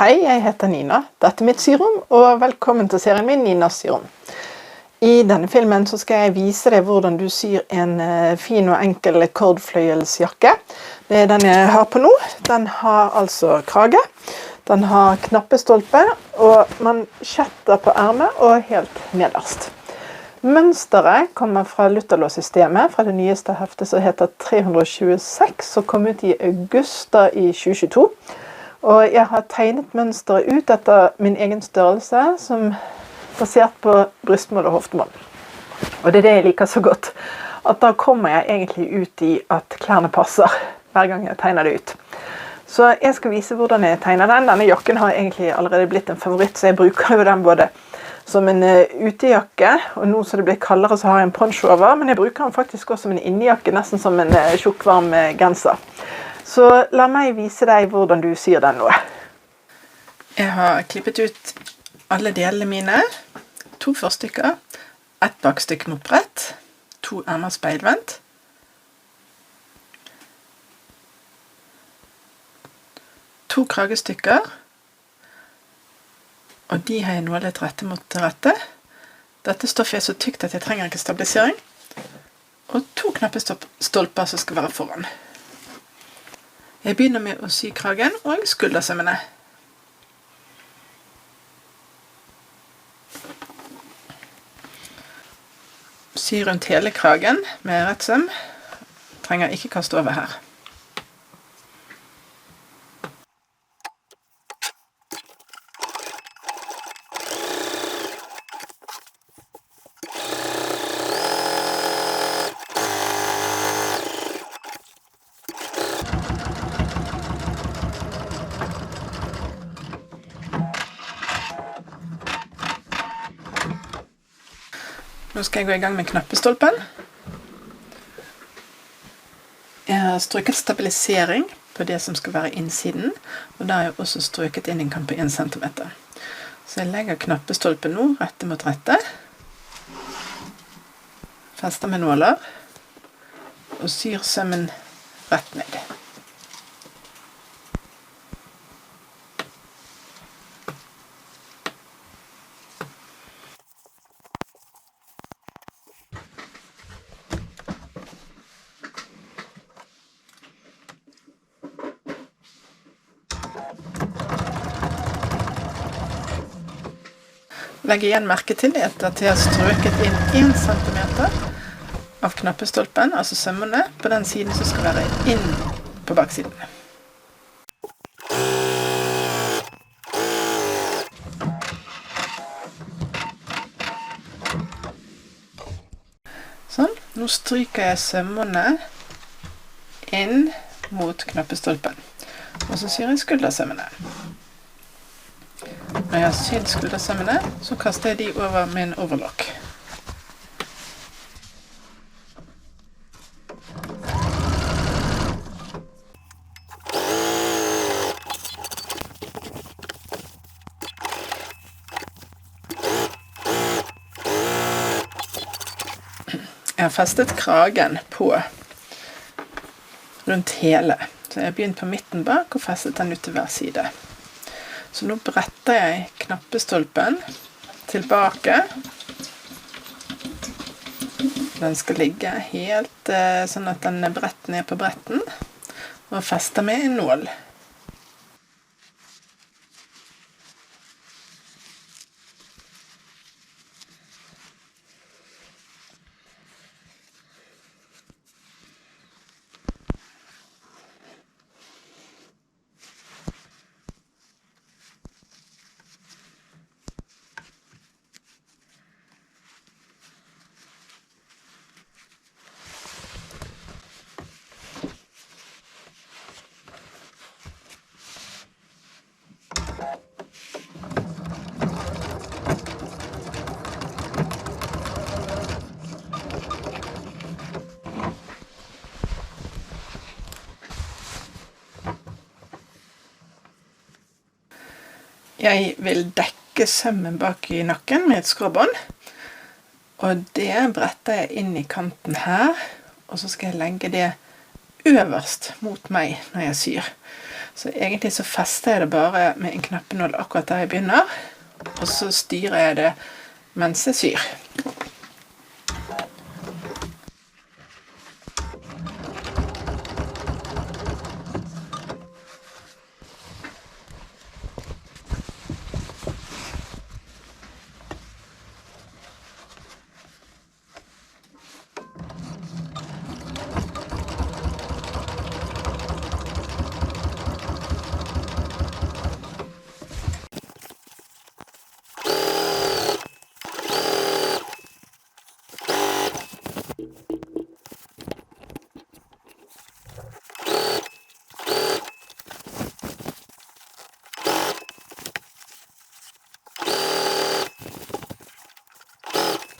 Hei, jeg heter Nina. Dette er mitt syrom, og velkommen til serien min Ninas syrom. I denne filmen så skal jeg vise deg hvordan du syr en fin og enkel kordfløyelsjakke. Det er den jeg har på nå. Den har altså krage, den har knappestolpe, og mansjetter på ermet og helt nederst. Mønsteret kommer fra Lutherlås-systemet, fra det nyeste heftet som heter 326, som kom ut i august i 2022. Og jeg har tegnet mønsteret ut etter min egen størrelse, som basert på brystmål og hoftemål. Og det er det jeg liker så godt, at da kommer jeg egentlig ut i at klærne passer hver gang jeg tegner det ut. Så jeg skal vise hvordan jeg tegner den. Denne jakken har egentlig allerede blitt en favoritt, så jeg bruker jo den både som en utejakke, og nå som det blir kaldere så har jeg en poncho over, men jeg bruker den faktisk også som en innejakke, nesten som en tjukkvarm genser. Så la meg vise deg hvordan du syr den nå. Jeg har klippet ut alle delene mine, 2 forstykker, 1 bakstykke mot brett, 2 ermer speilvendt, 2 kragestykker, og de har jeg nålet rette mot rette. Dette stoffet er så tykt at jeg trenger ikke stabilisering, og 2 knappestolper som skal være foran. Jeg begynner med å sy kragen og skuldersømmene. Sy rundt hele kragen med rettsøm. Trenger ikke kaste over her. Nå skal jeg gå i gang med knappestolpen. Jeg har strøket stabilisering på det som skal være innsiden, og da har jeg også strøket inn en kant på 1 cm. Så jeg legger knappestolpen nå rette mot rette, fester med nåler, og syr sømmen rett ned. Legg igjen merke til at jeg har strøket inn 1 cm av knappestolpen, altså sømmene, på den siden som skal være inn på baksiden. Sånn, nå stryker jeg sømmene inn mot knappestolpen, og så syr jeg skuldersømmene. Når jeg har sydd skuldersømmene, så kaster jeg de over med en overlock. Jeg har festet kragen på rundt hele, så jeg har begynt på midten bak og festet den ut til hver side. Så nå bretter jeg knappestolpen tilbake. Den skal ligge helt sånn at den er bredt ned på bretten, og fester med en nål. Jeg vil dekke sømmen bak i nakken med et skråbånd, og det bretter jeg inn i kanten her, og så skal jeg legge det øverst mot meg når jeg syr. Så egentlig så fester jeg det bare med en knappenål akkurat der jeg begynner, og så styrer jeg det mens jeg syr.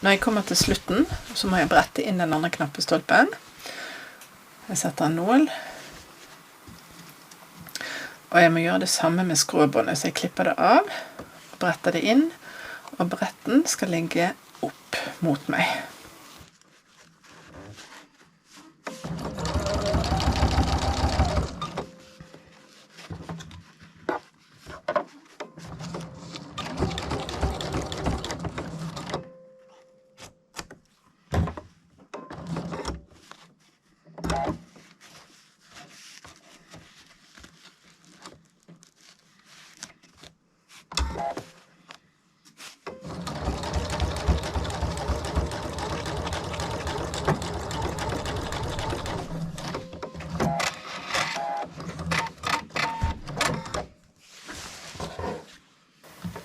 Når jeg kommer til slutten, så må jeg brette inn den andre knappestolpen. Jeg setter en nål. Og jeg må gjøre det samme med skråbåndet, så jeg klipper det av, bretter det inn, og bretten skal ligge opp mot meg.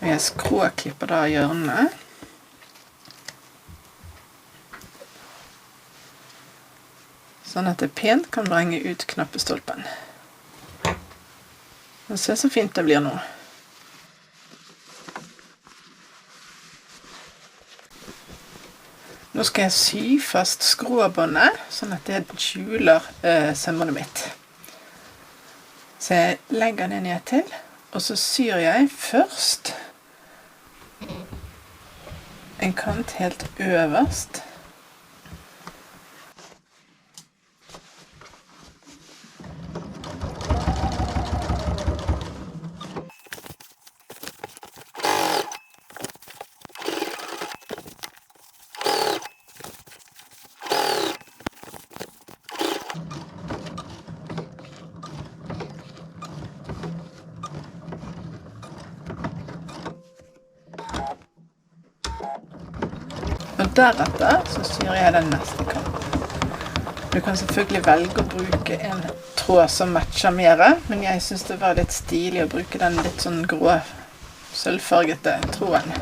Jeg skråklipper da hjørnene. Sånn at det pent kan vrenge ut knappestolpen. Og se så fint det blir nå. Nå skal jeg sy fast skråbåndet, sånn at det skjuler sømmene mitt. Så jeg legger det ned til, og så syr jeg først en kant helt øverst. Og deretter så syr jeg den neste kanten. Du kan selvfølgelig velge å bruke en tråd som matcher mer, men jeg synes det var litt stilig å bruke den litt sånn grå, sølvfargete tråden.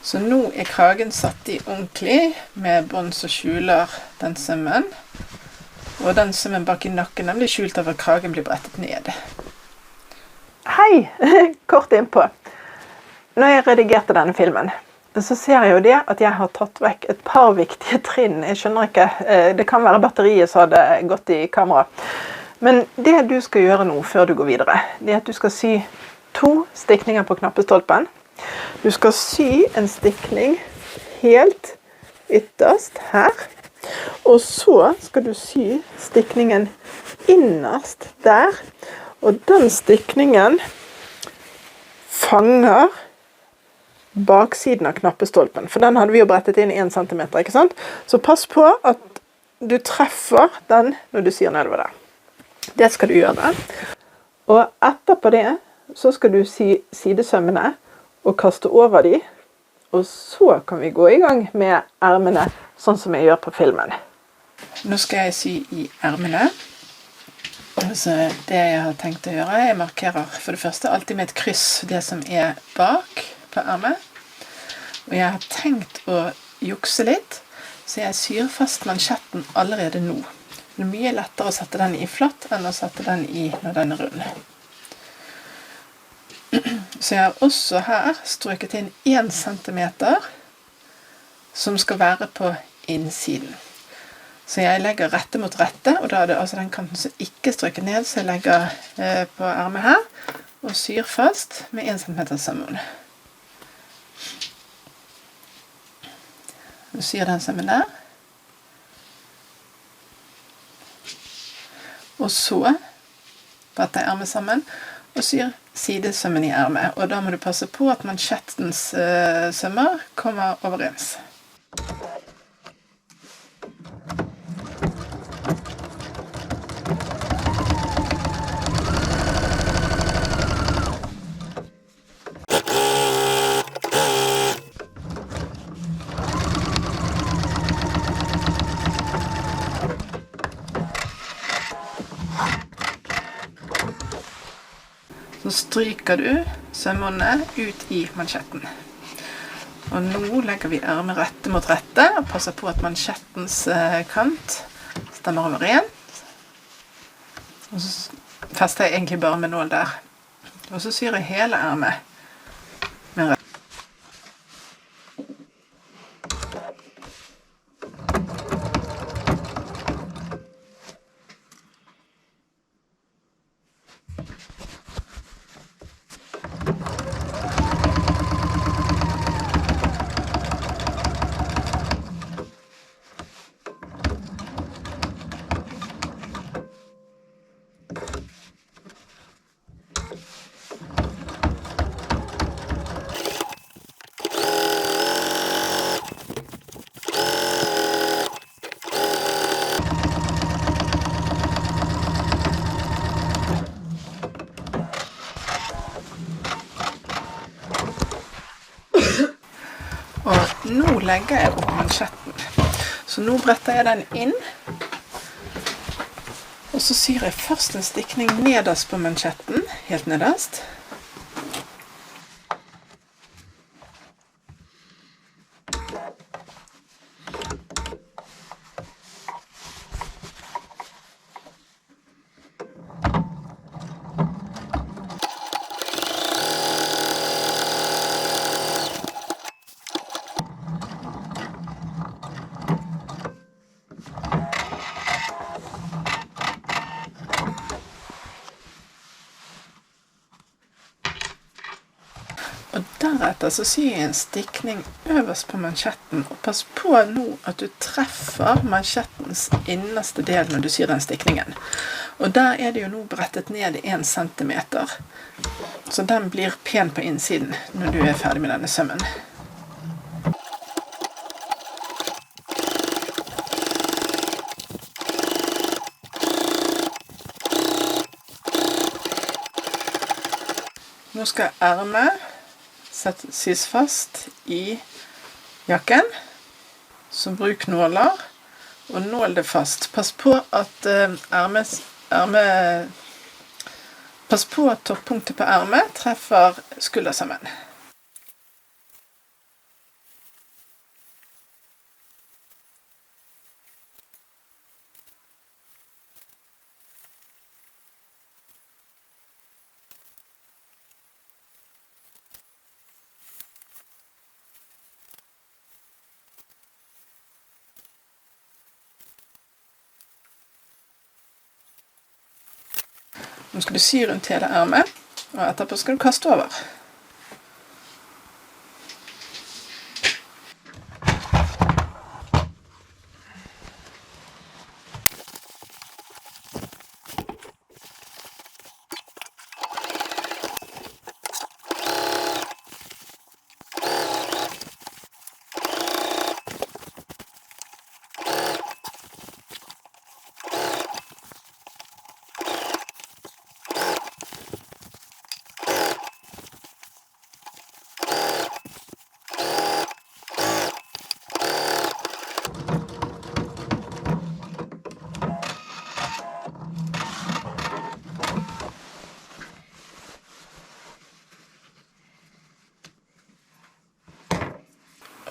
Så nå er kragen satt i ordentlig, med bånd som skjuler den sømmen. Og den sømmen bak i nakken blir skjult av at kragen blir brettet ned. Hei! Kort innpå. Når jeg redigerte denne filmen, så ser jeg jo det at jeg har tatt vekk et par viktige trinn. Jeg skjønner ikke, det kan være batteriet som hadde gått i kamera. Men det du skal gjøre nå før du går videre, det er at du skal sy 2 stikninger på knappestolpen. Du skal sy en stikning helt ytterst her, og så skal du sy stikningen innerst der, og den stikningen fanger baksiden av knappestolpen, for den hadde vi jo brettet inn 1 centimeter, ikke sant? Så pass på at du treffer den når du syr nedover der. Det skal du gjøre. Og etterpå det, så skal du sy sidesømmene, og kaste over de, og så kan vi gå i gang med ermene, sånn som jeg gjør på filmen. Nå skal jeg sy i ermene. Så det jeg har tenkt å gjøre, jeg markerer for det første alltid med et kryss det som er bak på ermet. Og jeg har tenkt å jukse litt, så jeg syr fast mansjetten allerede nå. Det er mye lettere å sette den i flatt enn å sette den i når den er rund. Så jeg har også her strøket inn 1 centimeter som skal være på innsiden. Så jeg legger rette mot rette, og da er det altså den kanten som ikke strøker ned, så jeg legger på ermet her, og syr fast med 1 centimeter sømmen. Du syr den sømmen der. Og så bretter jeg ermet sammen, og syr sidesømmen i ermet. Og da må du passe på at mansjettens sømmer kommer overens. Så stryker du sømmene ut i mansjetten. Og nå legger vi ermet rette mot rette, og passer på at mansjettens kant stemmer overens. Og så fester jeg egentlig bare med nål der. Og så syr jeg hele ermet med rette. Og nå legger jeg opp mansjetten. Så nå bretter jeg den inn. Og så syr jeg først en stikning nederst på mansjetten, helt nederst. Og deretter så syr jeg en stikning øverst på mansjetten, og pass på nå at du treffer mansjettens innerste del når du syr den stikningen. Og der er det jo nå brettet ned 1 centimeter, så den blir pen på innsiden når du er ferdig med denne sømmen. Nå skal ermet sys fast i jakken, så bruk nåler, og nål det fast. Pass på at pass på at toppunktet på ermet treffer skuldersømmen. Nå skal du sy rundt hele ermet, og etterpå skal du kaste over.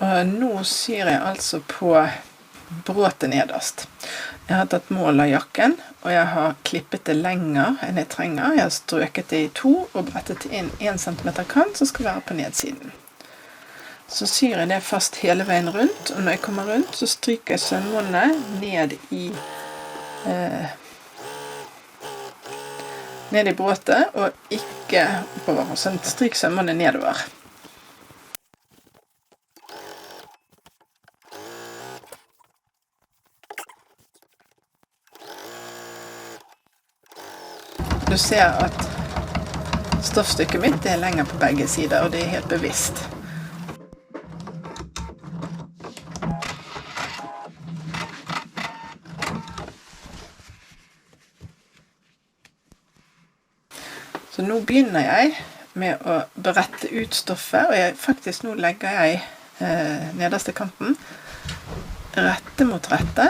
Og nå syr jeg altså på bråtet nederst. Jeg har tatt mål av jakken, og jeg har klippet det lenger enn jeg trenger. Jeg har strøket det i 2 og brettet inn 1 cm kant som skal være på nedsiden. Så syr jeg det fast hele veien rundt, og når jeg kommer rundt, så stryker jeg sømmålene ned i bråtet, og ikke oppover. Så stryk sømmålene nedover. Du ser at stoffstykket mitt er lenger på begge sider, og det er helt bevisst. Så nå begynner jeg med å berette ut stoffet, og faktisk nå legger jeg nederste kanten rette mot rette.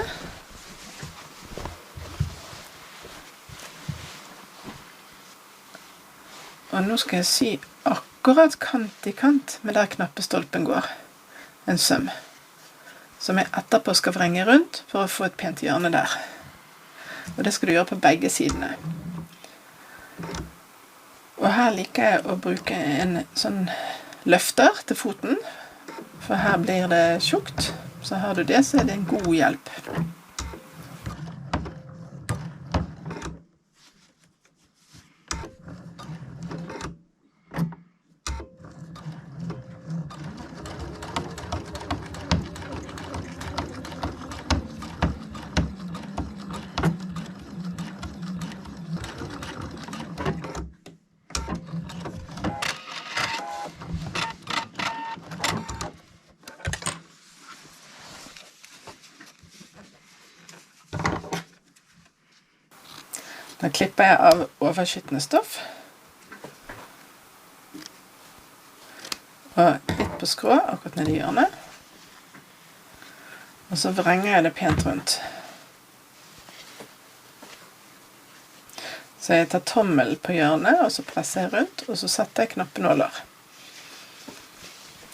Og nå skal jeg sy akkurat kant i kant med der knappestolpen går. En søm. Som jeg etterpå skal vrenge rundt for å få et pent hjørne der. Og det skal du gjøre på begge sidene. Og her liker jeg å bruke en sånn løfter til foten. For her blir det tjukt. Så har du det, så er det en god hjelp. Da klipper jeg av overskyttende stoff. Og litt på skrå, akkurat ned i hjørnet. Og så vrenger jeg det pent rundt. Så jeg tar tommelen på hjørnet, og så presser jeg rundt, og så setter jeg knappenåler.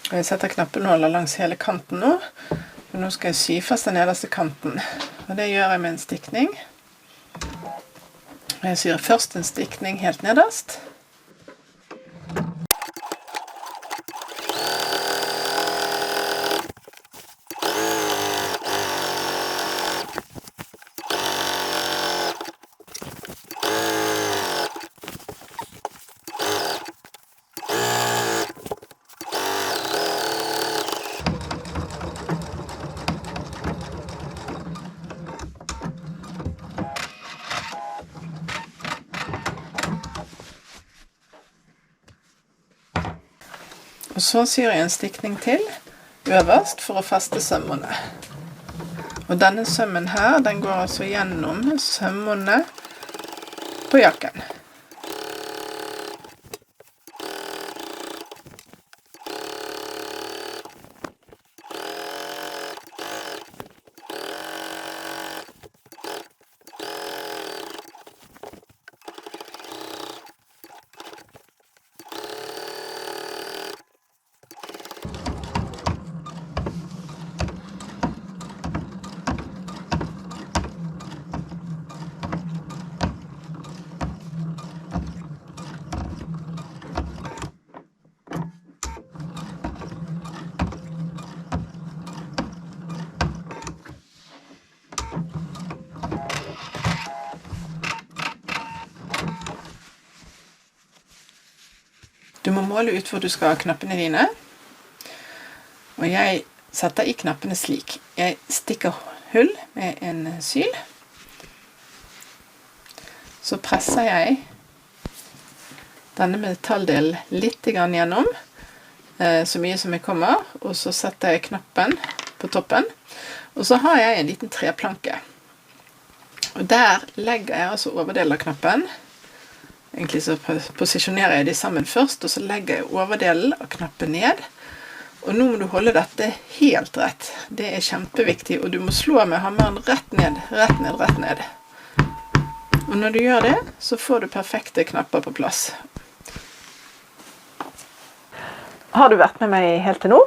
Og jeg setter knappenåler langs hele kanten nå, og nå skal jeg sy fast den nederste kanten. Og det gjør jeg med en stikning. Jeg syr først en stikning helt nederst. Og så syr jeg en stikning til øverst for å feste sømmene. Og denne sømmen her, den går altså gjennom sømmene på jakken. Du må måle ut hvor du skal ha knappene dine. Og jeg setter i knappene slik. Jeg stikker hull med en syl. Så presser jeg denne metalldelen litt gjennom, så mye som jeg kommer, og så setter jeg knappen på toppen. Og så har jeg en liten treplanke. Og der legger jeg altså overdelen av knappen. Egentlig så posisjonerer jeg de sammen først, og så legger jeg overdelen av knappen ned. Og nå må du holde dette helt rett. Det er kjempeviktig, og du må slå med hammeren rett ned, rett ned, rett ned. Og når du gjør det, så får du perfekte knapper på plass. Har du vært med meg helt til nå?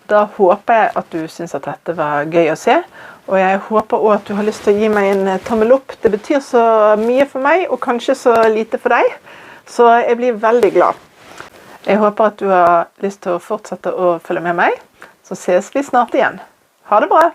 Da håper jeg at du synes at dette var gøy å se, og jeg håper også at du har lyst til å gi meg en tommel opp. Det betyr så mye for meg, og kanskje så lite for deg, så jeg blir veldig glad. Jeg håper at du har lyst til å fortsette å følge med meg, så ses vi snart igjen. Ha det bra!